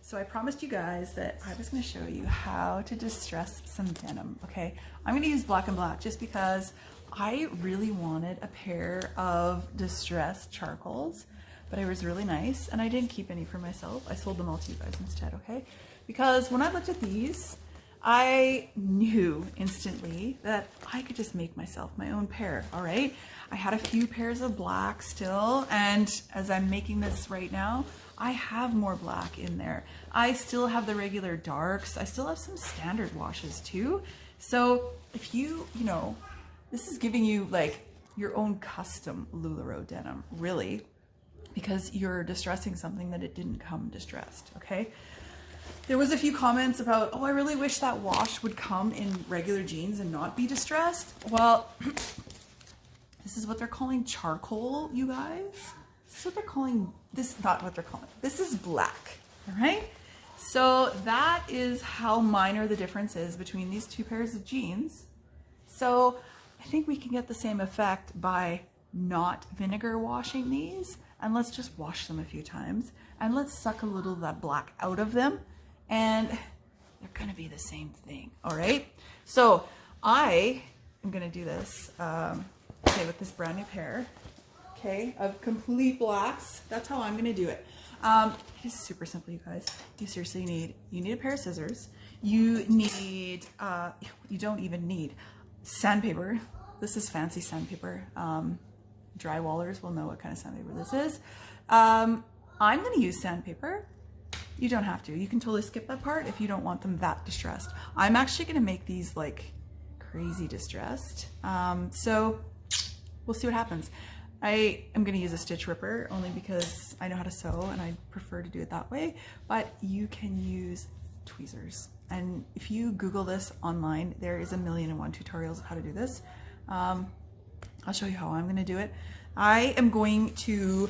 So I promised you guys that I was going to show you how to distress some denim, okay? I'm going to use black and black just because I really wanted a pair of distressed charcoals, but it was really nice and I didn't keep any for myself. I sold them all to you guys instead, okay? Because when I looked at these, I knew instantly that I could just make myself my own pair, all right? I had a few pairs of black still, and as I'm making this right now, I have more black in there. I still have the regular darks. I still have some standard washes too. So if you know, this is giving you like your own custom LuLaRoe denim, really, because you're distressing something that it didn't come distressed, okay? There was a few comments about, oh, I really wish that wash would come in regular jeans and not be distressed. Well, this is what they're calling charcoal, you guys. This is what they're calling, this, not what they're calling, this is black, all right? So that is how minor the difference is between these two pairs of jeans. So I think we can get the same effect by not vinegar washing these, and let's just wash them a few times and let's suck a little of that black out of them and they're gonna be the same thing, all right? So I am gonna do this, okay, with this brand new pair, okay, of complete blacks. That's how I'm gonna do it. It is super simple, you guys. You seriously need a pair of scissors. You need, you don't even need sandpaper. This is fancy sandpaper. Drywallers will know what kind of sandpaper this is. I'm gonna use sandpaper. You don't have to. You can totally skip that part if you don't want them that distressed. I'm actually gonna make these like crazy distressed. So we'll see what happens. I am gonna use a stitch ripper only because I know how to sew and I prefer to do it that way, but you can use tweezers. And if you Google this online, there is a million and one tutorials of how to do this. I'll show you how I'm gonna do it. I am going to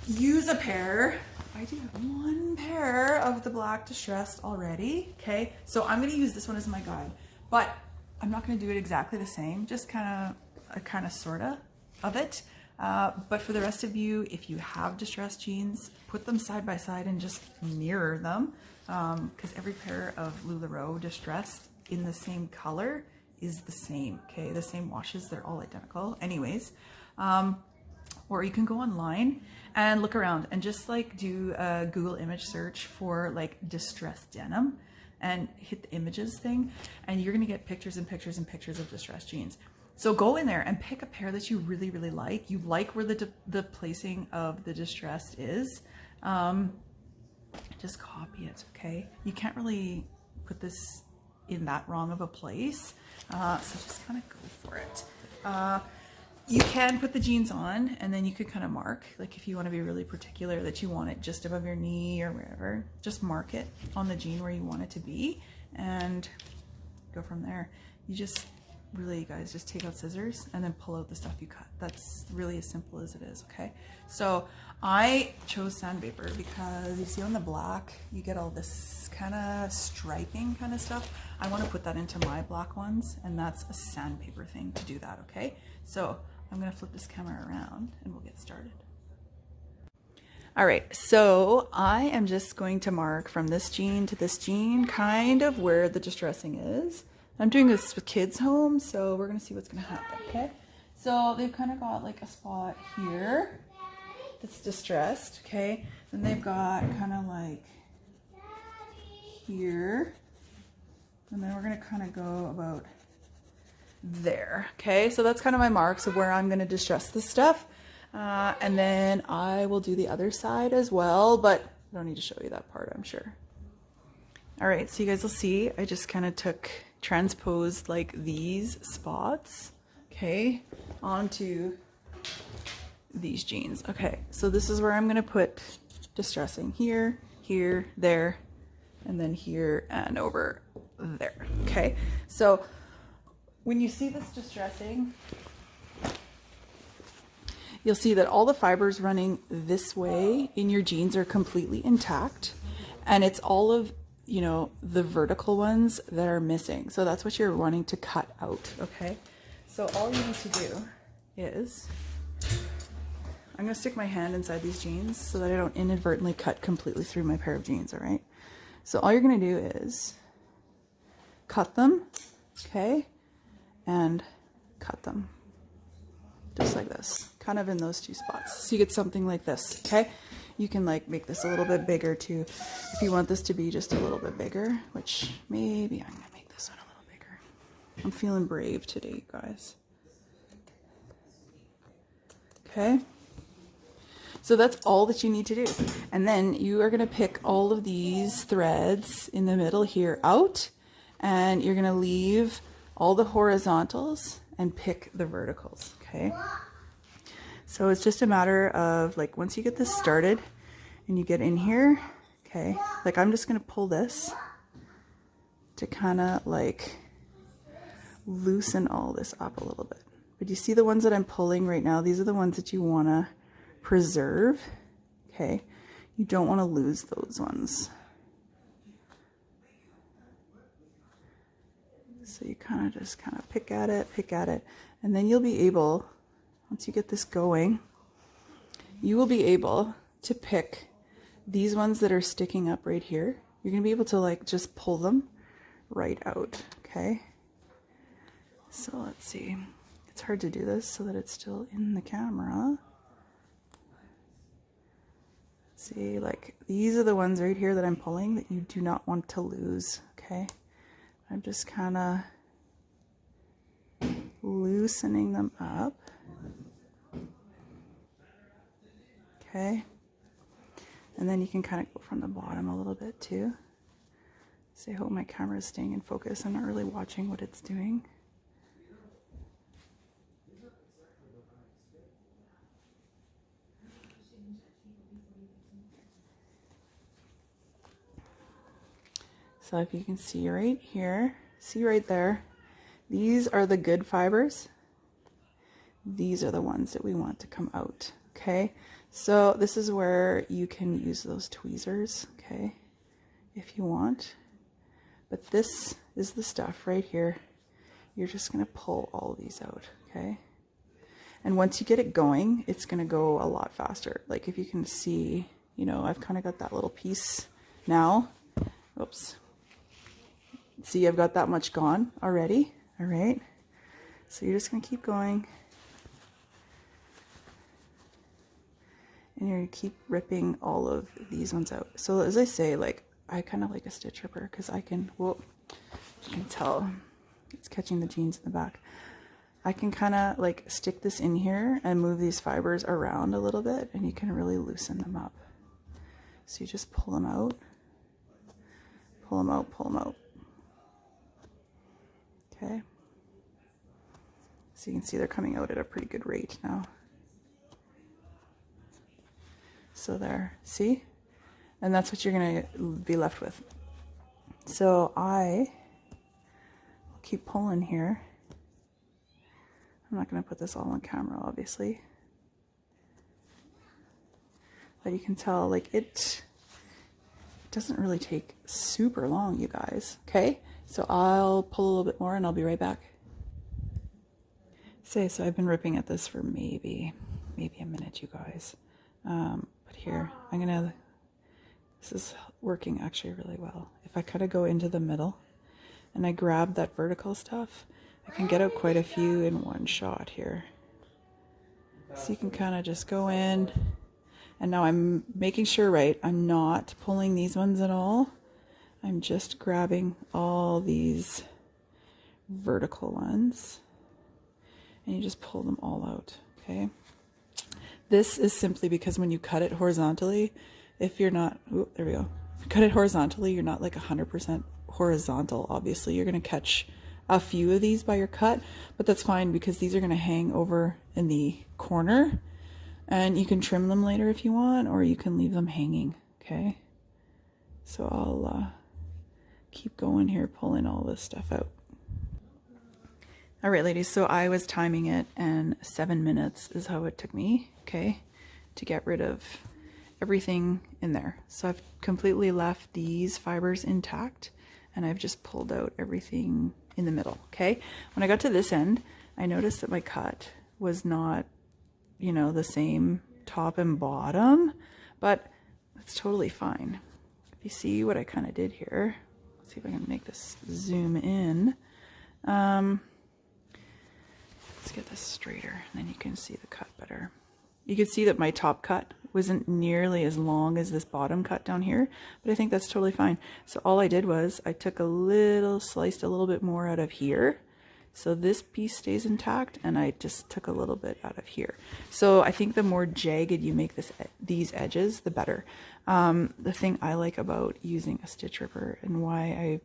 use a pair. I do have one pair of the black distressed already, okay? So I'm gonna use this one as my guide, but I'm not gonna do it exactly the same, just kind of sorta of it. But for the rest of you, if you have distressed jeans, put them side by side and just mirror them, because every pair of LuLaRoe distressed in the same color is the same, okay? The same washes, they're all identical anyways. Or you can go online and look around and just like do a Google image search for like distressed denim and hit the images thing, and you're gonna get pictures and pictures and pictures of distressed jeans. So go in there and pick a pair that you really, really like. You like where the placing of the distressed is. Just copy it, okay? You can't really put this in that wrong of a place. So just kind of go for it. You can put the jeans on and then you could kind of mark, like if you want to be really particular that you want it just above your knee or wherever, just mark it on the jean where you want it to be and go from there. You just really, you guys, just take out scissors and then pull out the stuff you cut. That's really as simple as it is, okay? So I chose sandpaper because you see on the black, you get all this kind of striping kind of stuff. I want to put that into my black ones, and that's a sandpaper thing to do that, okay? So I'm gonna flip this camera around and we'll get started. All right, so I am just going to mark from this jean to this jean, kind of where the distressing is. I'm doing this with kids home, so we're gonna see what's gonna happen, okay? So they've kind of got like a spot here that's distressed, okay? Then they've got kind of like here, and then we're gonna kind of go about there, okay? So that's kind of my marks of where I'm gonna distress this stuff. And then I will do the other side as well, but I don't need to show you that part, I'm sure. All right, so you guys will see, I just kind of transposed like these spots, okay, onto these jeans. Okay, so this is where I'm gonna put distressing here, here, there, and then here and over there, okay? So when you see this distressing, you'll see that all the fibers running this way in your jeans are completely intact, and it's all of, you know, the vertical ones that are missing. So that's what you're wanting to cut out, okay? So all you need to do is, I'm gonna stick my hand inside these jeans so that I don't inadvertently cut completely through my pair of jeans, all right? So all you're going to do is cut them, okay, and cut them just like this, kind of in those two spots. So you get something like this, okay? You can like make this a little bit bigger too if you want this to be just a little bit bigger, which maybe I'm gonna make this one a little bigger. I'm feeling brave today, guys. Okay, so that's all that you need to do. And then you are gonna pick all of these threads in the middle here out, and you're gonna leave all the horizontals and pick the verticals, okay? So it's just a matter of like, once you get this started and you get in here, okay, like I'm just gonna pull this to kind of like loosen all this up a little bit. But you see the ones that I'm pulling right now, these are the ones that you wanna preserve, okay? You don't wanna lose those ones. So you kind of just kind of pick at it, and then you'll be able, once you get this going, you will be able to pick these ones that are sticking up right here. You're going to be able to like just pull them right out, okay? So let's see. It's hard to do this so that it's still in the camera. See, like these are the ones right here that I'm pulling that you do not want to lose, okay? I'm just kind of loosening them up. Okay. And then you can kind of go from the bottom a little bit too. So I hope my camera is staying in focus. I'm not really watching what it's doing. So if you can see right here, see right there, these are the good fibers. These are the ones that we want to come out, okay? So this is where you can use those tweezers, okay, if you want. But this is the stuff right here. You're just gonna pull all these out, okay? And once you get it going, it's gonna go a lot faster. Like if you can see, you know, I've kind of got that little piece now. Oops. See, I've got that much gone already. All right. So you're just going to keep going. And you're going to keep ripping all of these ones out. So as I say, like, I kind of like a stitch ripper because I can, whoa, you can tell it's catching the jeans in the back. I can kind of like stick this in here and move these fibers around a little bit, and you can really loosen them up. So you just pull them out, pull them out, pull them out. Okay, so you can see they're coming out at a pretty good rate now. So there, see? And that's what you're gonna be left with. So I will keep pulling here. I'm not gonna put this all on camera, obviously. But you can tell, like, it doesn't really take super long, you guys, okay? So I'll pull a little bit more and I'll be right back. So I've been ripping at this for maybe a minute, you guys. But here, this is working actually really well. If I kind of go into the middle and I grab that vertical stuff, I can get out quite a few in one shot here. So you can kind of just go in, and now I'm making sure, right, I'm not pulling these ones at all. I'm just grabbing all these vertical ones, and you just pull them all out, okay? This is simply because when you cut it horizontally, if you're not, there we go. If you cut it horizontally, you're not like 100% horizontal, obviously. You're gonna catch a few of these by your cut, but that's fine because these are gonna hang over in the corner, and you can trim them later if you want, or you can leave them hanging, okay? So I'll keep going here, pulling all this stuff out. All right, ladies, so I was timing it, and 7 minutes is how it took me, okay, to get rid of everything in there. So I've completely left these fibers intact, and I've just pulled out everything in the middle, okay? When I got to this end, I noticed that my cut was not, you know, the same top and bottom, but it's totally fine if you see what I kind of did here, let's see if I can make this zoom in. Let's get this straighter, and then you can see the cut better. You can see that my top cut wasn't nearly as long as this bottom cut down here, but I think that's totally fine. So all I did was I took sliced a little bit more out of here. So this piece stays intact, and I just took a little bit out of here. So I think the more jagged you make these edges, the better. The thing I like about using a stitch ripper, and why I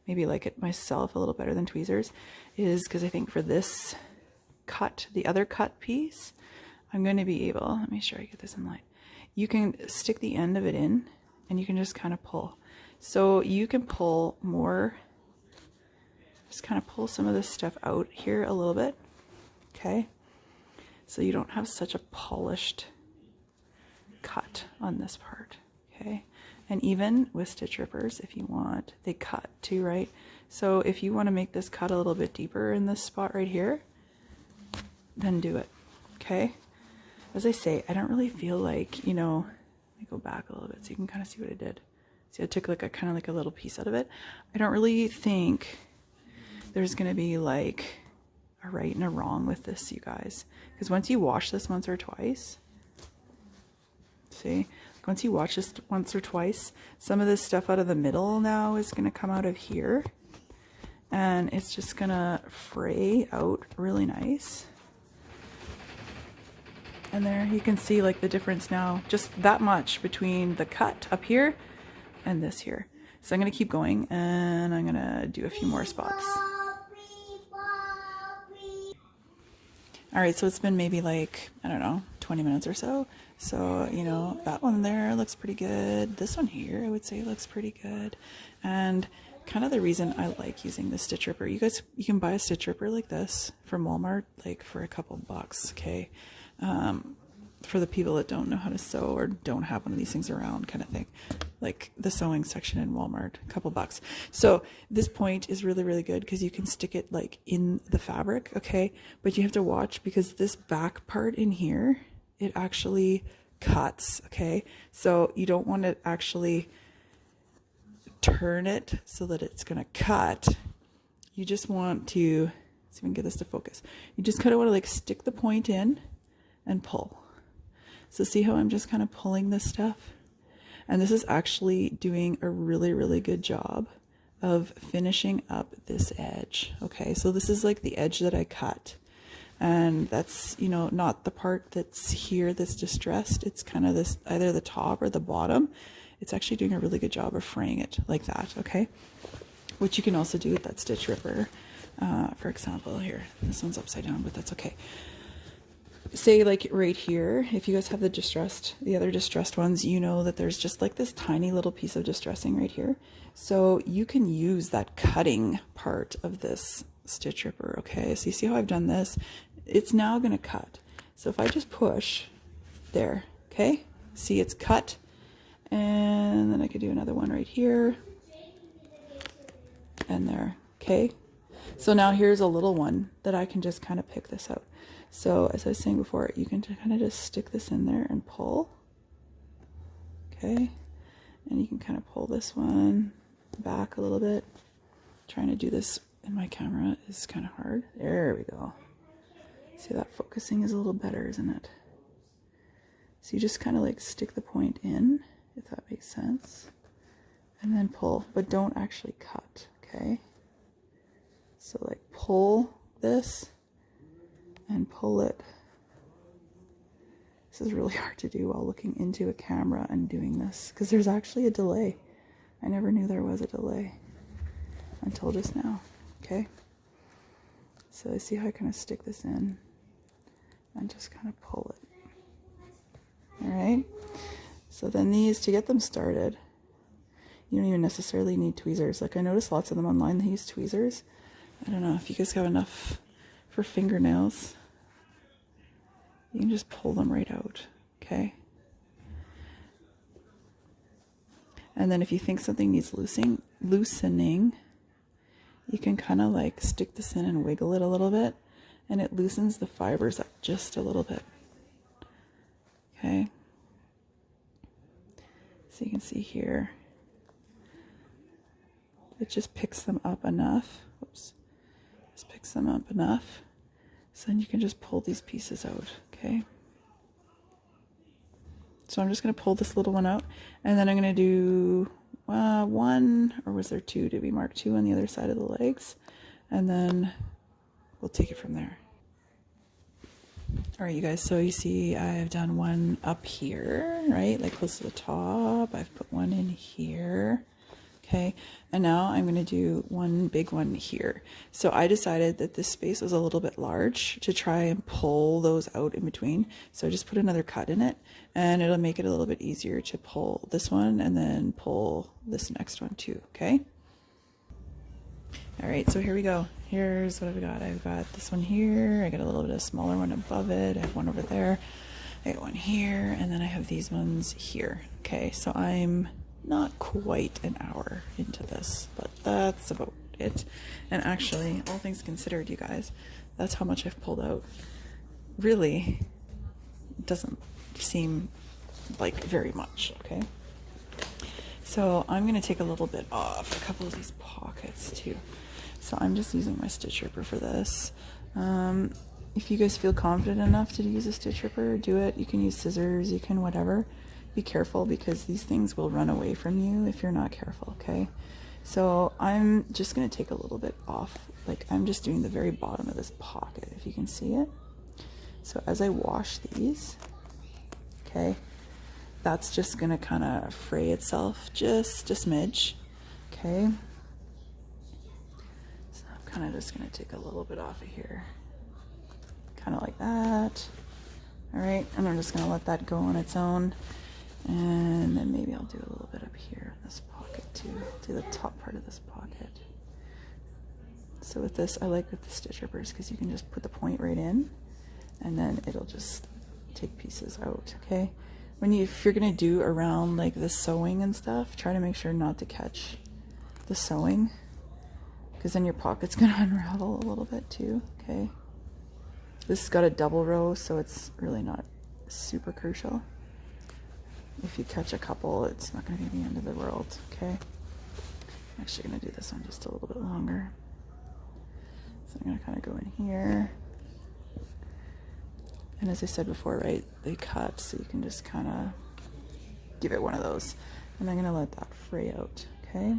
maybe like it myself a little better than tweezers, is because I think for this cut, the other cut piece, I'm going to be able, let me make sure I get this in line. You can stick the end of it in, and you can just kind of pull. So you can pull more, just kind of pull some of this stuff out here a little bit, okay? So you don't have such a polished cut on this part, okay? And even with stitch rippers, if you want, they cut too, right? So if you want to make this cut a little bit deeper in this spot right here, then do it, okay? As I say, I don't really feel like, you know, let me go back a little bit so you can kind of see what I did. See, I took like a kind of like a little piece out of it. I don't really think there's going to be like a right and a wrong with this, you guys. Because once you wash this once or twice, see, once you wash this once or twice, some of this stuff out of the middle now is going to come out of here. And it's just going to fray out really nice. And there you can see like the difference now, just that much between the cut up here and this here. So I'm going to keep going, and I'm going to do a few more spots. All right, so it's been maybe like, I don't know, 20 minutes or so. So, you know, that one there looks pretty good. This one here, I would say looks pretty good. And kind of the reason I like using the stitch ripper, you guys, you can buy a stitch ripper like this from Walmart, like for a couple bucks, okay? For the people that don't know how to sew or don't have one of these things around, kind of thing, like the sewing section in Walmart, a couple bucks. So this point is really, really good because you can stick it like in the fabric, okay? But you have to watch, because this back part in here, it actually cuts, okay? So you don't want to actually turn it so that it's going to cut. You just want to, see if we can get this to focus. You just kind of want to like stick the point in and pull. So see how I'm just kind of pulling this stuff? And this is actually doing a really, really good job of finishing up this edge. Okay, so this is like the edge that I cut. And that's, you know, not the part that's here that's distressed. It's kind of this, either the top or the bottom. It's actually doing a really good job of fraying it like that, okay? Which you can also do with that stitch ripper. For example, here, this one's upside down, but that's okay. Say like right here, if you guys have the other distressed ones, you know that there's just like this tiny little piece of distressing right here. So you can use that cutting part of this stitch ripper, okay? So you see how I've done this? It's now gonna cut. So if I just push there, okay? See, it's cut. And then I could do another one right here. And there, okay? So now here's a little one that I can just kind of pick this out. So as I was saying before, you can kind of just stick this in there and pull. Okay. And you can kind of pull this one back a little bit. Trying to do this in my camera is kind of hard. There we go. See, that focusing is a little better, isn't it? So you just kind of like stick the point in, if that makes sense. And then pull, but don't actually cut, okay? So like pull this and pull it. This is really hard to do while looking into a camera and doing this, because there's actually a delay. I never knew there was a delay until just now, okay? So I see how I kind of stick this in and just kind of pull it. All right, so then these, to get them started, you don't even necessarily need tweezers. Like I noticed lots of them online, they use tweezers. I don't know if you guys have enough for fingernails. You can just pull them right out, okay? And then if you think something needs loosening, you can kind of like stick this in and wiggle it a little bit, and it loosens the fibers up just a little bit, okay? So you can see here, it just picks them up enough. Whoops. Just picks them up enough. So then you can just pull these pieces out, okay? So I'm just going to pull this little one out, and then I'm going to do one, or was there two? Did we mark two on the other side of the legs? And then we'll take it from there. All right, you guys, so you see I've done one up here, right? Like close to the top. I've put one in here. Okay, and now I'm going to do one big one here. So I decided that this space was a little bit large to try and pull those out in between. So I just put another cut in it, and it'll make it a little bit easier to pull this one and then pull this next one too, okay? All right, so here we go. Here's what I've got. I've got this one here. I got a little bit of smaller one above it. I have one over there. I got one here, and then I have these ones here. Okay, so I'm not quite an hour into this, but that's about it. And actually, all things considered, you guys, that's how much I've pulled out. Really doesn't seem like very much, okay? So I'm going to take a little bit off a couple of these pockets too. So I'm just using my stitch ripper for this. If you guys feel confident enough to use a stitch ripper, do it. You can use scissors, you can whatever. Be careful because these things will run away from you if you're not careful, okay? So I'm just going to take a little bit off. Like I'm just doing the very bottom of this pocket, if you can see it. So as I wash these, okay, that's just going to kind of fray itself just a smidge, okay? So I'm kind of just going to take a little bit off of here, kind of like that. All right, and I'm just going to let that go on its own. And then maybe I'll do a little bit up here in this pocket too, do the top part of this pocket. So with this, I like with the stitch rippers because you can just put the point right in and then it'll just take pieces out, okay? If you're gonna do around like the sewing and stuff, try to make sure not to catch the sewing because then your pocket's gonna unravel a little bit too, okay? This has got a double row, so it's really not super crucial. If you catch a couple, it's not going to be the end of the world, okay? I'm actually going to do this one just a little bit longer. So I'm going to kind of go in here. And as I said before, right, they cut, so you can just kind of give it one of those. And I'm going to let that fray out, okay?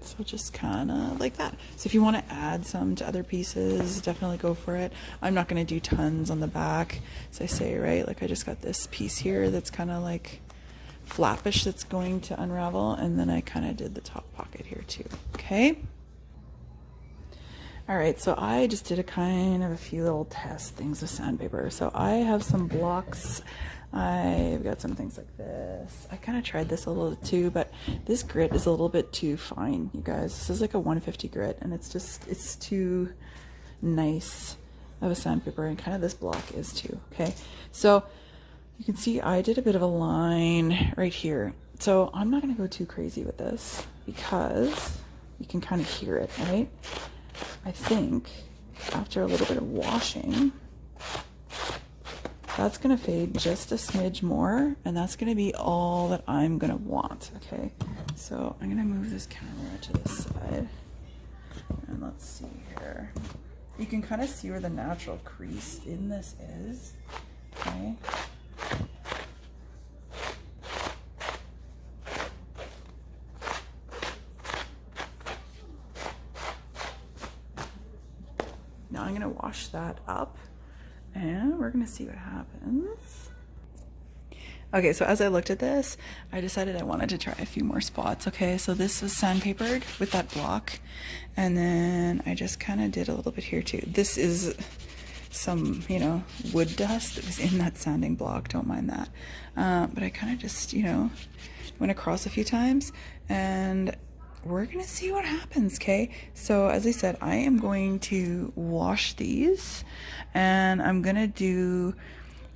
So just kind of like that. So if you want to add some to other pieces, definitely go for it. I'm not going to do tons on the back, as I say, right? Like I just got this piece here that's kind of like flappish that's going to unravel, and then I kind of did the top pocket here too, okay? All right, so I just did a few little test things with sandpaper. So I have some blocks. I've got some things like this. I kind of tried this a little too, but this grit is a little bit too fine, you guys. This is like a 150 grit, and it's too nice of a sandpaper, and kind of this block is too, okay? So you can see I did a bit of a line right here. So I'm not gonna go too crazy with this because you can kind of hear it, right? I think after a little bit of washing, that's going to fade just a smidge more, and that's going to be all that I'm going to want, okay? So I'm going to move this camera to the side, and let's see here. You can kind of see where the natural crease in this is, okay? Now I'm going to wash that up, and we're going to see what happens. Okay, so as I looked at this, I decided I wanted to try a few more spots, okay? So this was sandpapered with that block, and then I just kind of did a little bit here too. This is some, you know, wood dust that was in that sanding block, don't mind that. But I kind of just, you know, went across a few times, and we're gonna see what happens, okay? So as I said, I am going to wash these, and I'm gonna do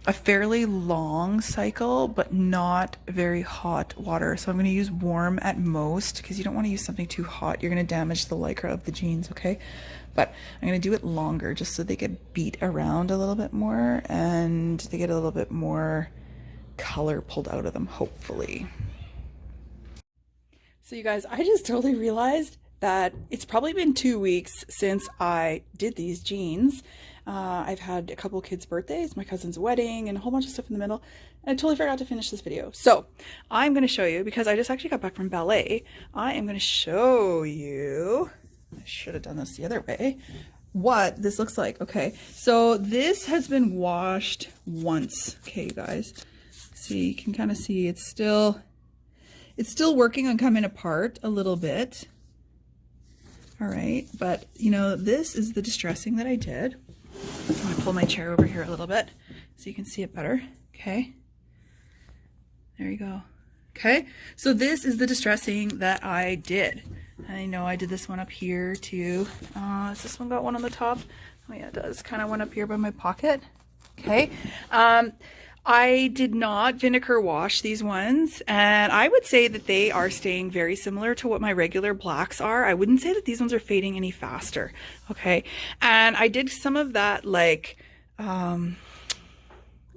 a fairly long cycle, but not very hot water. So I'm gonna use warm at most, because you don't wanna use something too hot. You're gonna damage the lycra of the jeans, okay? But I'm gonna do it longer, just so they get beat around a little bit more, and they get a little bit more color pulled out of them, hopefully. So you guys, I just totally realized that it's probably been 2 weeks since I did these jeans. I've had a couple kids' birthdays, my cousin's wedding, and a whole bunch of stuff in the middle. And I totally forgot to finish this video. So I'm going to show you, because I just actually got back from ballet, I am going to show you, I should have done this the other way, what this looks like. Okay, so this has been washed once. Okay, you guys, see, you can kind of see it's still working on coming apart a little bit. All right, but you know, this is the distressing that I did. I'm gonna pull my chair over here a little bit so you can see it better. Okay, there you go. Okay, so this is the distressing that I did. I know I did this one up here too. Has this one got one on the top? Oh yeah, it does. Kind of one up here by my pocket. Okay. I did not vinegar wash these ones, and I would say that they are staying very similar to what my regular blacks are. I wouldn't say that these ones are fading any faster. Okay. And I did some of that like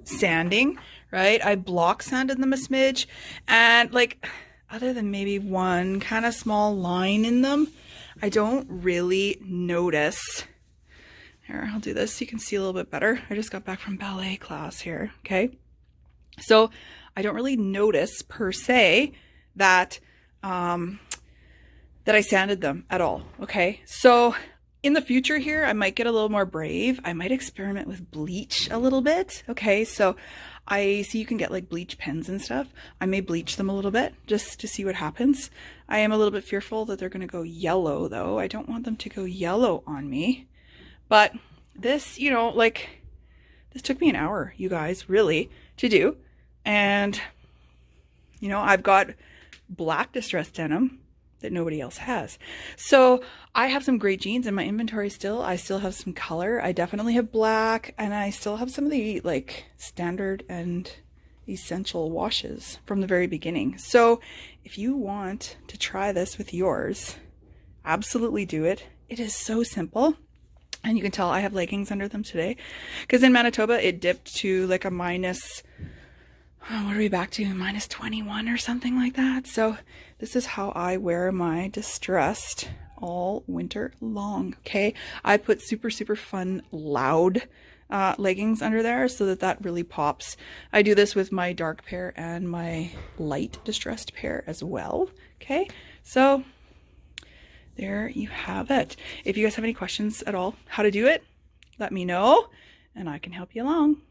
sanding, right? I block sanded them a smidge, and like other than maybe one kind of small line in them, I don't really notice. Here, I'll do this so you can see a little bit better. I just got back from ballet class here, okay? So I don't really notice per se that that I sanded them at all, okay? So in the future here, I might get a little more brave. I might experiment with bleach a little bit, okay? So I see you can get like bleach pens and stuff. I may bleach them a little bit just to see what happens. I am a little bit fearful that they're gonna go yellow though. I don't want them to go yellow on me. But this, you know, like this took me an hour, you guys, really, to do. And, you know, I've got black distressed denim that nobody else has. So I have some great jeans in my inventory still. I still have some color. I definitely have black, and I still have some of the like standard and essential washes from the very beginning. So if you want to try this with yours, absolutely do it. It is so simple. And you can tell I have leggings under them today, because in Manitoba it dipped to like a minus, what are we back to, minus 21 or something like that. So this is how I wear my distressed all winter long. Okay, I put super fun loud leggings under there so that that really pops. I do this with my dark pair and my light distressed pair as well. Okay, so there you have it. If you guys have any questions at all how to do it, let me know and I can help you along.